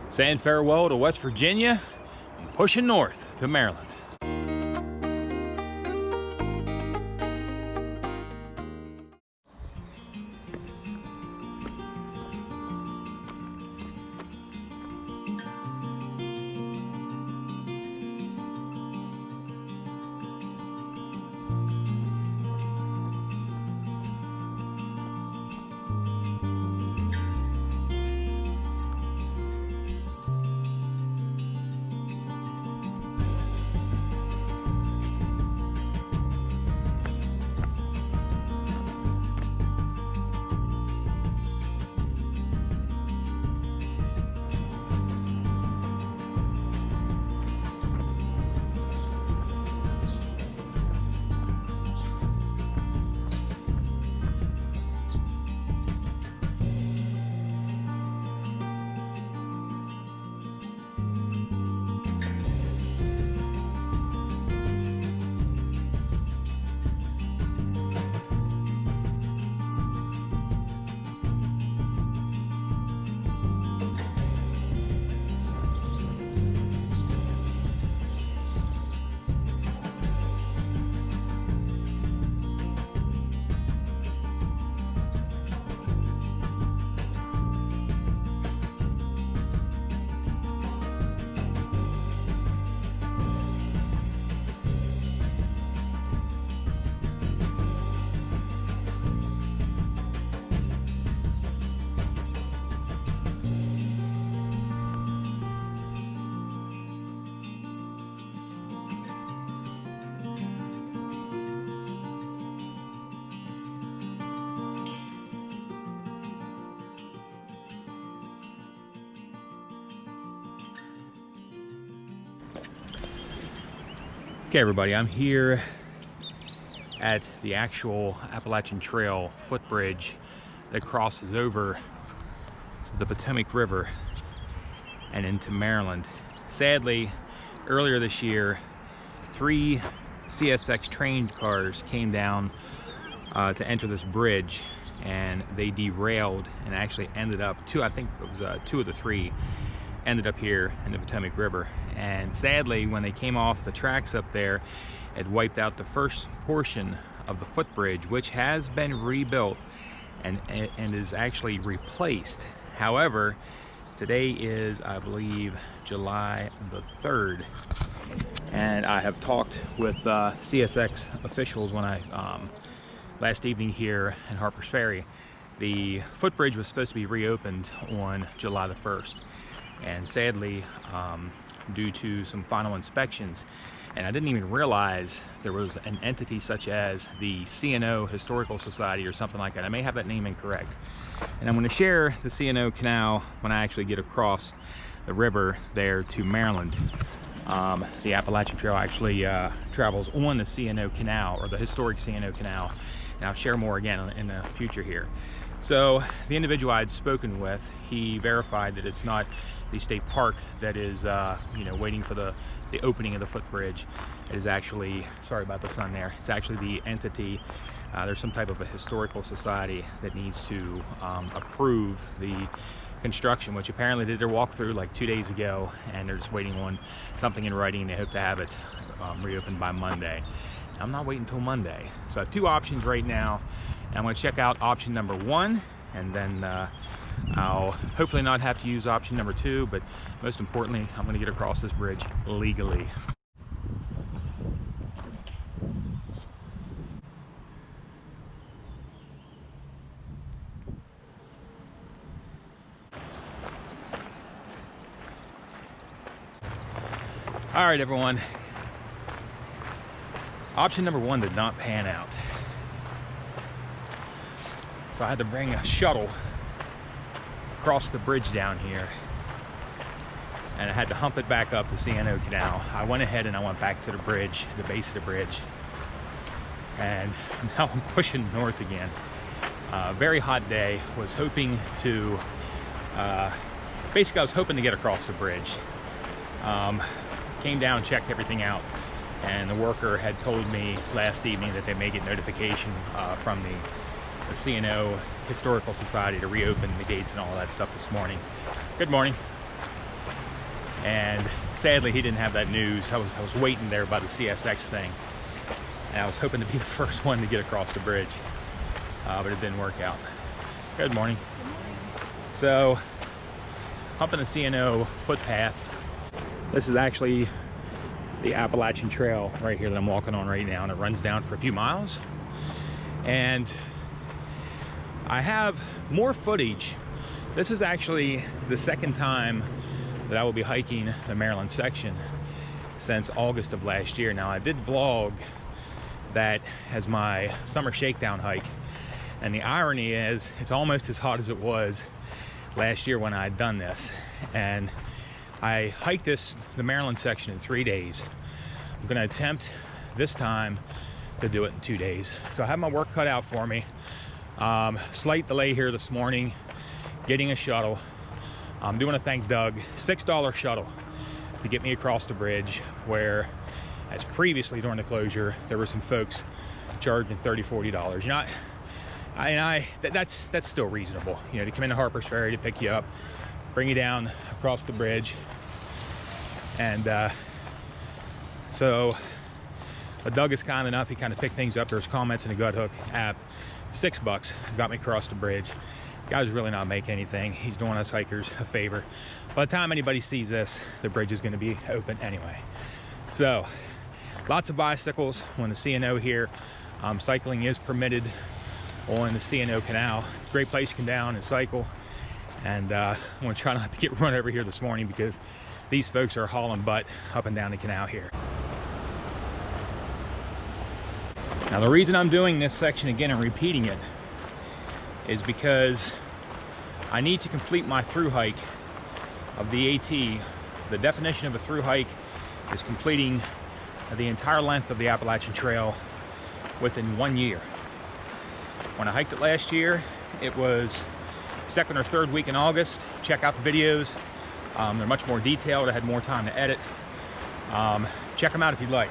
saying farewell to West Virginia and pushing north to Maryland. Okay everybody, I'm here at the actual Appalachian Trail footbridge that crosses over the Potomac River and into Maryland. Sadly, earlier this year, 3 CSX train cars came down to enter this bridge, and they derailed and actually ended up, I think it was 2 of the 3 ended up here in the Potomac River. And sadly, when they came off the tracks up there, it wiped out the first portion of the footbridge, which has been rebuilt and is actually replaced. However, today is, I believe, July the 3rd, and I have talked with CSX officials when I last evening here in Harpers Ferry. The footbridge was supposed to be reopened on July the 1st, and sadly, due to some final inspections, and I didn't even realize there was an entity such as the C&O Historical Society or something like that. I may have that name incorrect. And I'm going to share the C&O Canal when I actually get across the river there to Maryland. The Appalachian Trail actually travels on the C&O Canal, or the historic C&O Canal, and I'll share more again in the future here. So the individual I'd spoken with, he verified that it's not the state park that is waiting for the opening of the footbridge. It is actually, sorry about the sun there, it's actually the entity, there's some type of a historical society that needs to approve the construction, which apparently did their walkthrough like 2 days ago, and they're just waiting on something in writing. They hope to have it reopened by Monday. I'm not waiting until Monday. So I have 2 options right now. And I'm going to check out option number 1, and then I'll hopefully not have to use option number 2, but most importantly, I'm going to get across this bridge legally. All right, everyone. Option number 1 did not pan out. So I had to bring a shuttle across the bridge down here, and I had to hump it back up the C&O Canal. I went ahead and I went back to the bridge, the base of the bridge, and now I'm pushing north again. Very hot day. Was hoping to, basically I was hoping to get across the bridge. Came down, checked everything out, and the worker had told me last evening that they may get notification from the C&O Historical Society to reopen the gates and all that stuff this morning. Good morning. and sadly he didn't have that news. I was waiting there by the CSX thing, and I was hoping to be the first one to get across the bridge, but it didn't work out. Good morning. Good morning. So, humping the CNO footpath. This is actually the Appalachian Trail right here that I'm walking on right now, and it runs down for a few miles. And I have more footage. This is actually the second time that I will be hiking the Maryland section since August of last year. Now, I did vlog that as my summer shakedown hike, and the irony is it's almost as hot as it was last year when I had done this. And I hiked the Maryland section in 3 days. I'm gonna attempt this time to do it in 2 days. So I have my work cut out for me. Slight delay here this morning, getting a shuttle. I'm doing a thank Doug, $6 shuttle to get me across the bridge, where as previously during the closure, there were some folks charging $30, $40. You know, that's still reasonable. You know, to come into Harpers Ferry to pick you up, bring you down across the bridge. And so Doug is kind enough, he kind of picked things up. There's comments in the Gut Hook app. $6 got me across the bridge. Guy's really not making anything. He's doing us hikers a favor. By the time anybody sees this, the bridge is going to be open anyway. So lots of bicycles on the CNO here. Cycling is permitted on the CNO canal. Great place to come down and cycle. And I'm going to try not to get run over here this morning because these folks are hauling butt up and down the canal here. Now, the reason I'm doing this section again and repeating it is because I need to complete my through hike of the AT. The definition of a through hike is completing the entire length of the Appalachian Trail within 1 year. When I hiked it last year, it was second or third week in August. Check out the videos. They're much more detailed. I had more time to edit. Check them out if you'd like.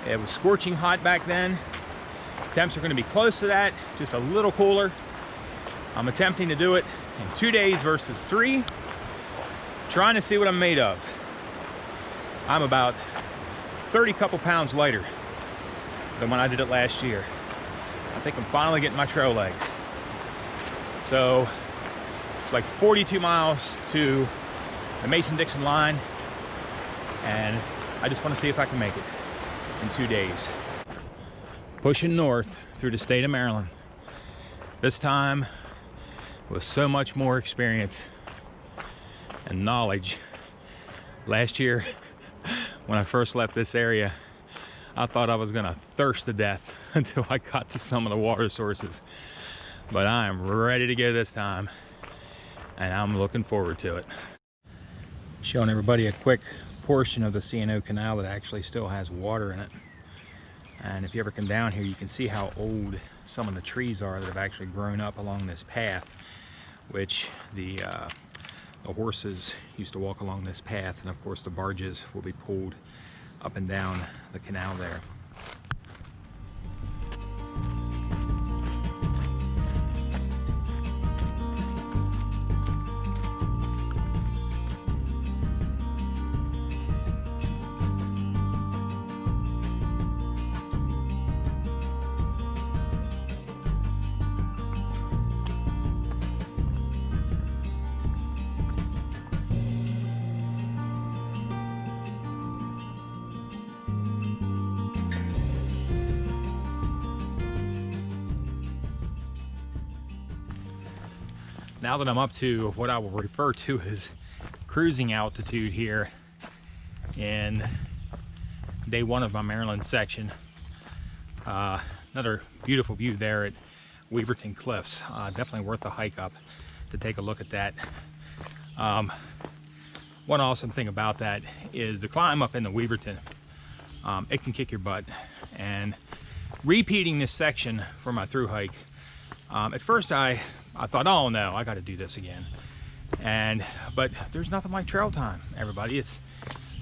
It was scorching hot back then. Temps are going to be close to that, just a little cooler. I'm attempting to do it in 2 days versus 3. Trying to see what I'm made of. I'm about 30 couple pounds lighter than when I did it last year. I think I'm finally getting my trail legs. So it's like 42 miles to the Mason-Dixon line, and I just want to see if I can make it in 2 days. Pushing north through the state of Maryland. This time with so much more experience and knowledge. Last year, when I first left this area, I thought I was gonna thirst to death until I got to some of the water sources. But I am ready to go this time, and I'm looking forward to it. Showing everybody a quick portion of the CNO canal that actually still has water in it. And if you ever come down here, you can see how old some of the trees are that have actually grown up along this path, which the horses used to walk along this path, and of course the barges will be pulled up and down the canal there. Now that I'm up to what I will refer to as cruising altitude here in day 1 of my Maryland section, another beautiful view there at Weaverton Cliffs. Definitely worth a hike up to take a look at that. One awesome thing about that is the climb up into Weaverton. It can kick your butt, and repeating this section for my through hike, at first I thought, oh no, I got to do this again. But there's nothing like trail time, everybody. It's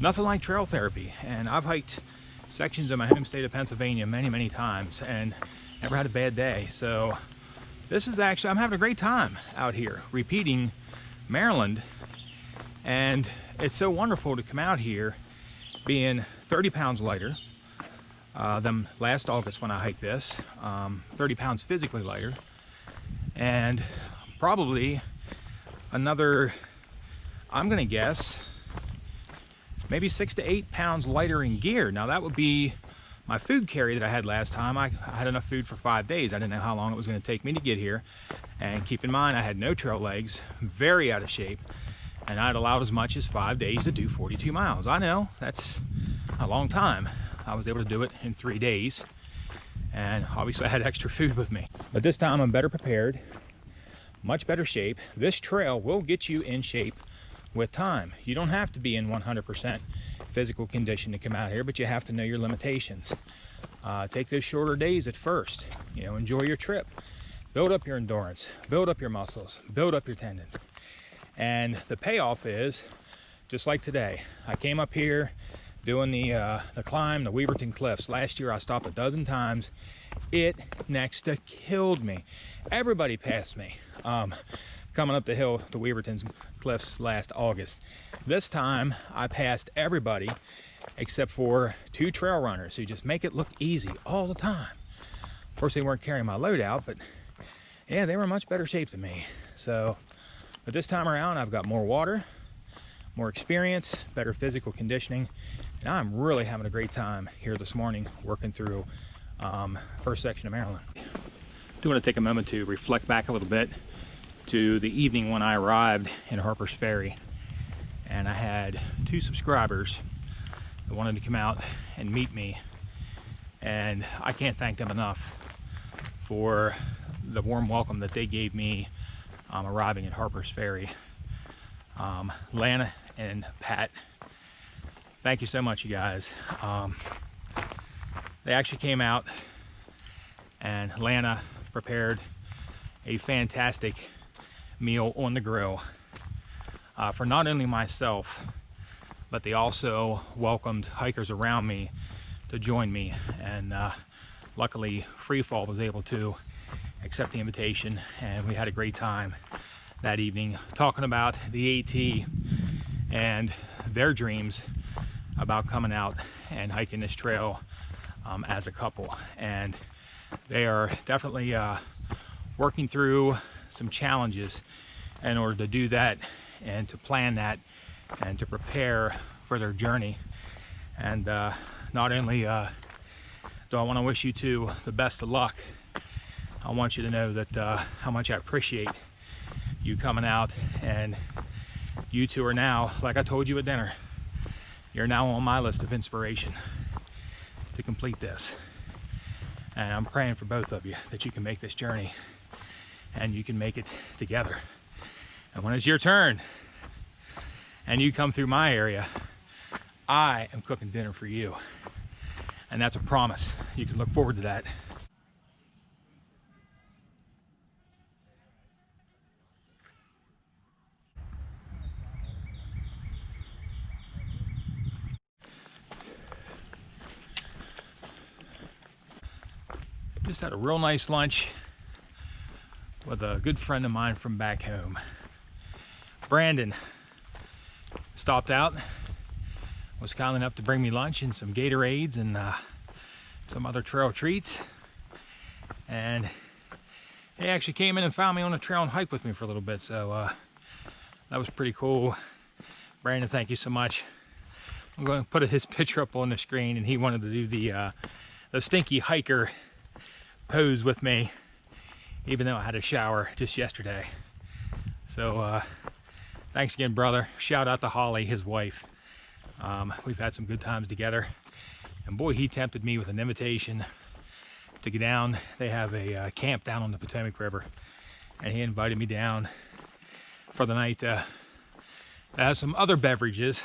nothing like trail therapy. And I've hiked sections of my home state of Pennsylvania many times and never had a bad day. So this is actually, I'm having a great time out here repeating Maryland And it's so wonderful to come out here being 30 pounds lighter than last August when I hiked this, 30 pounds physically lighter, and probably another, I'm gonna guess, maybe 6 to 8 pounds lighter in gear. Now that would be my food carry that I had last time. I had enough food for 5 days. I didn't know how long it was gonna take me to get here. And keep in mind, I had no trail legs, very out of shape, and I'd allowed as much as 5 days to do 42 miles. I know, that's a long time. I was able to do it in 3 days, and obviously I had extra food with me. But this time I'm better prepared, much better shape. This trail will get you in shape with time. You don't have to be in 100% physical condition to come out here, but you have to know your limitations. Take those shorter days at first. You know, enjoy your trip. Build up your endurance, build up your muscles, build up your tendons. And the payoff is, just like today, I came up here doing the climb, the Weaverton Cliffs. Last year I stopped a dozen times. It next to killed me. Everybody passed me coming up the hill to Weaverton Cliffs last August. This time I passed everybody except for 2 trail runners who just make it look easy all the time. Of course, they weren't carrying my load out, but yeah, they were in much better shape than me. So, but this time around, I've got more water, more experience, better physical conditioning, and I'm really having a great time here this morning working through first section of Maryland. I do want to take a moment to reflect back a little bit to the evening when I arrived in Harpers Ferry, and I had 2 subscribers that wanted to come out and meet me, and I can't thank them enough for the warm welcome that they gave me arriving at Harpers Ferry. Lana and Pat, thank you so much, you guys. They actually came out, and Lana prepared a fantastic meal on the grill for not only myself, but they also welcomed hikers around me to join me, and luckily Freefall was able to accept the invitation, and we had a great time that evening talking about the AT and their dreams about coming out and hiking this trail as a couple. And they are definitely working through some challenges in order to do that and to plan that and to prepare for their journey. And not only do I want to wish you 2 the best of luck, I want you to know that how much I appreciate you coming out, and you 2 are now, like I told you at dinner, you're now on my list of inspiration to complete this. And I'm praying for both of you that you can make this journey and you can make it together. And when it's your turn and you come through my area, I am cooking dinner for you. And that's a promise. You can look forward to that. Just had a real nice lunch with a good friend of mine from back home. Brandon stopped out, was kind enough to bring me lunch and some Gatorades and some other trail treats. And he actually came in and found me on the trail and hiked with me for a little bit, so that was pretty cool. Brandon, thank you so much. I'm going to put his picture up on the screen, and he wanted to do the stinky hiker pose with me, even though I had a shower just yesterday. So thanks again, brother. Shout out to Holly, his wife. We've had some good times together, and boy, he tempted me with an invitation to get down. They have a camp down on the Potomac River, and he invited me down for the night to have some other beverages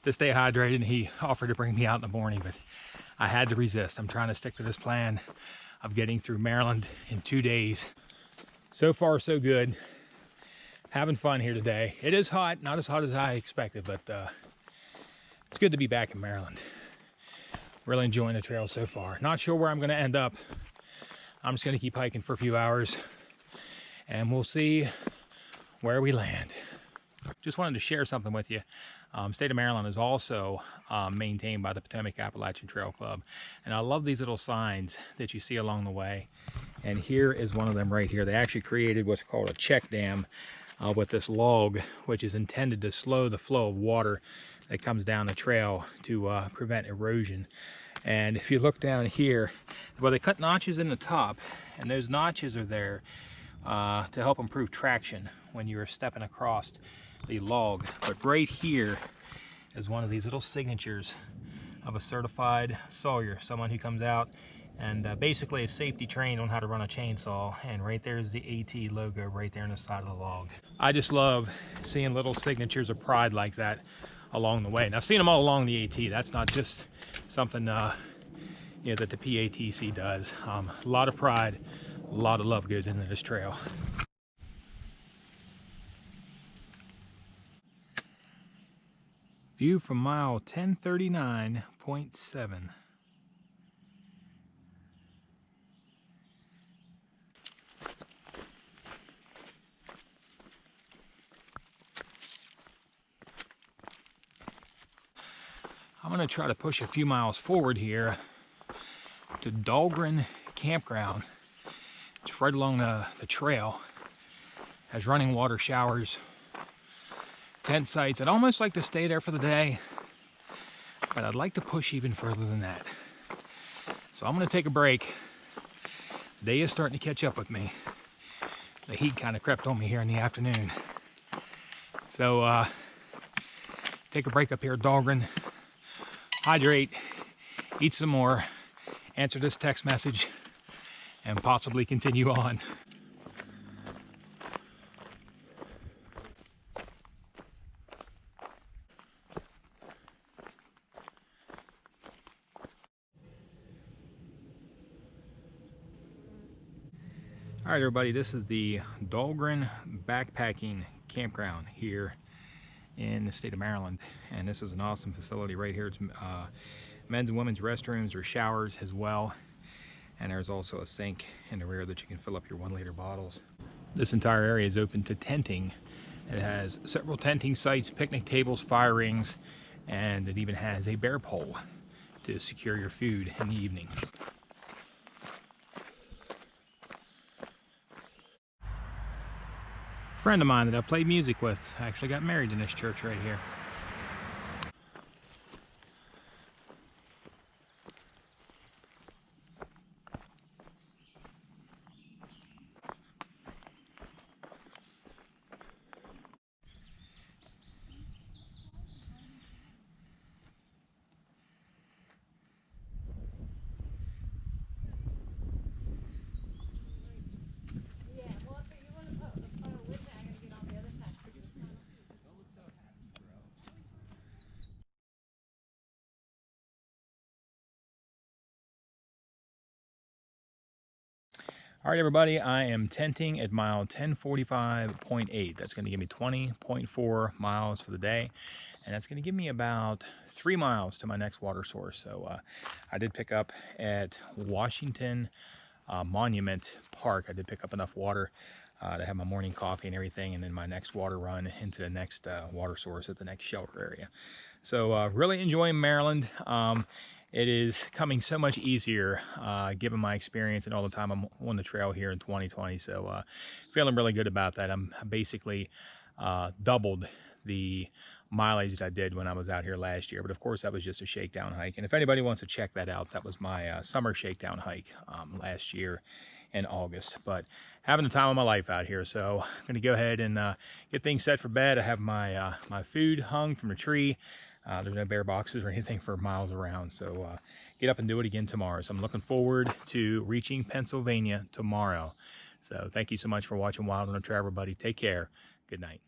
to stay hydrated, and he offered to bring me out in the morning, but I had to resist. I'm trying to stick to this plan of getting through Maryland in 2 days. So far, so good. Having fun here today. It is hot, not as hot as I expected, but it's good to be back in Maryland. Really enjoying the trail so far. Not sure where I'm gonna end up. I'm just gonna keep hiking for a few hours, and we'll see where we land. Just wanted to share something with you. State of Maryland is also maintained by the Potomac Appalachian Trail Club. And I love these little signs that you see along the way. And here is one of them right here. They actually created what's called a check dam with this log, which is intended to slow the flow of water that comes down the trail to prevent erosion. And if you look down here, well, they cut notches in the top, and those notches are there to help improve traction when you're stepping across the log. But right here is one of these little signatures of a certified sawyer, someone who comes out and basically is safety trained on how to run a chainsaw. And right there is the AT logo right there on the side of the log. I just love seeing little signatures of pride like that along the way. Now, I've seen them all along the AT. That's not just something you know, that the PATC does. A lot of pride, a lot of love goes into this trail. View from mile 1039.7. I'm going to try to push a few miles forward here to Dahlgren Campground. It's right along the trail. Has running water showers, tent sites. I'd almost like to stay there for the day, but I'd like to push even further than that. So I'm going to take a break. The day is starting to catch up with me. The heat kind of crept on me here in the afternoon. So take a break up here at Dahlgren. Hydrate, eat some more, answer this text message, and possibly continue on. All right, everybody, this is the Dahlgren Backpacking Campground here in the state of Maryland, and this is an awesome facility right here. It's men's and women's restrooms or showers as well, and there's also a sink in the rear that you can fill up your 1-liter bottles. This entire area is open to tenting. It has several tenting sites, picnic tables, fire rings, and it even has a bear pole to secure your food in the evening. A friend of mine that I played music with actually got married in this church right here. All right, everybody, I am tenting at mile 1045.8. That's going to give me 20.4 miles for the day, and that's going to give me about 3 miles to my next water source. So I did pick up at Washington Monument Park. I did pick up enough water to have my morning coffee and everything, and then my next water run into the next water source at the next shelter area. So really enjoying Maryland. It is coming so much easier given my experience and all the time I'm on the trail here in 2020. So feeling really good about that. I'm basically doubled the mileage that I did when I was out here last year. But of course, that was just a shakedown hike. And if anybody wants to check that out, that was my summer shakedown hike last year in August. But having the time of my life out here. So I'm going to go ahead and get things set for bed. I have my my food hung from the tree. There's no bear boxes or anything for miles around. So get up and do it again tomorrow. So I'm looking forward to reaching Pennsylvania tomorrow. So thank you so much for watching Wild on the Trail, everybody. Take care. Good night.